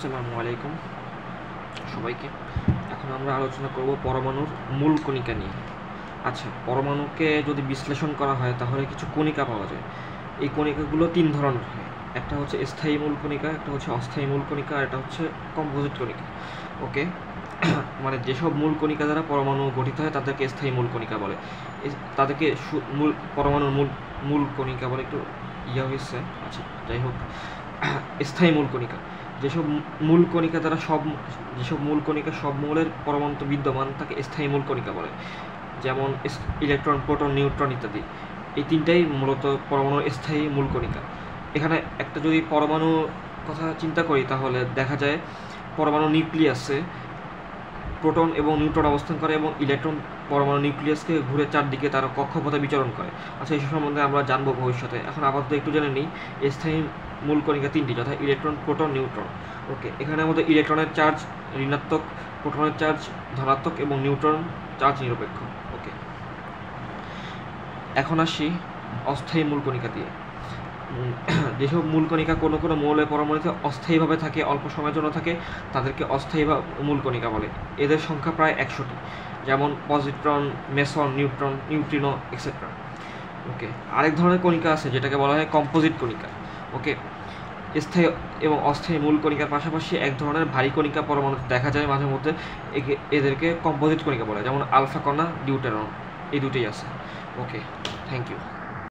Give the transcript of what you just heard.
আসসালামু আলাইকুম সবাইকে। এখন আমরা আলোচনা করব পরমাণুর মূল কণিকা নিয়ে। আচ্ছা, পরমাণুকে যদি বিশ্লেষণ করা হয় তাহলে কিছু কণিকা পাওয়া যায়। এই কণিকাগুলো তিন ধরনের হয়। একটা হচ্ছে স্থায়ী মূল কণিকা, একটা হচ্ছে অস্থায়ী মূল কণিকা, আর একটা হচ্ছে কম্পোজিট কণিকা। ওকে, মানে যেসব মূল কণিকা দ্বারা পরমাণু গঠিত হয় তাদেরকে স্থায়ী মূল কণিকা বলে। তাদেরকে মূল পরমাণুর মূল মূল কণিকা বলে। একটু হয়েছে। আচ্ছা, যাই হোক, স্থায়ী মূল কণিকা যেসব মূল কণিকা দ্বারা যেসব মূল কণিকা সব মৌলের পরমাণুতে বিদ্যমান তাকে স্থায়ী মূল কণিকা বলে। যেমন ইলেকট্রন, প্রোটন, নিউট্রন ইত্যাদি। এই তিনটাই মূলত পরমাণুর স্থায়ী মূল কণিকা। এখানে একটা যদি পরমাণু কথা চিন্তা করি তাহলে দেখা যায় পরমাণু নিউক্লিয়াসে প্রোটন এবং নিউট্রন অবস্থান করে এবং ইলেকট্রন পরমাণু নিউক্লিয়াসকে ঘুরে চারদিকে তার কক্ষপথে বিচরণ করে। আচ্ছা, এই সম্বন্ধে আমরা জানবো ভবিষ্যতে। এখন আপাতত একটু জেনে নিই। স্থায়ী মূল কণিকা তিনটি, যথা ইলেকট্রন, প্রোটন, নিউট্রন। ওকে, এখানে আমাদের ইলেকট্রনের চার্জ ঋণাত্মক, প্রোটনের চার্জ ধনাত্মক এবং নিউট্রন চার্জ নিরপেক্ষ। ওকে, এখন আসি অস্থায়ী মূল কণিকা দিয়ে। যেসব মূল কণিকা কোনো কোনো মৌলের পরমাণুতে অস্থায়ীভাবে থাকে, অল্প সময়ের জন্য থাকে, তাদেরকে অস্থায়ী মূল কণিকা বলে। এদের সংখ্যা প্রায় 100টি, যেমন positron, meson, neutron, neutrino etcetera. Okay, আরেক ধরনের কণিকা আছে যেটাকে বলা হয় কম্পোজিট কণিকা। ওকে, স্থায়ী এবং অস্থায়ী মূল কণিকার পাশাপাশি এক ধরনের ভারী কণিকা পরমাণুতে দেখা যায় মাঝে মধ্যে। এদেরকে কম্পোজিট কণিকা বলে, যেমন আলফা কণা, ডিউটেরন, এই দুটোই আছে। ওকে, থ্যাংক ইউ।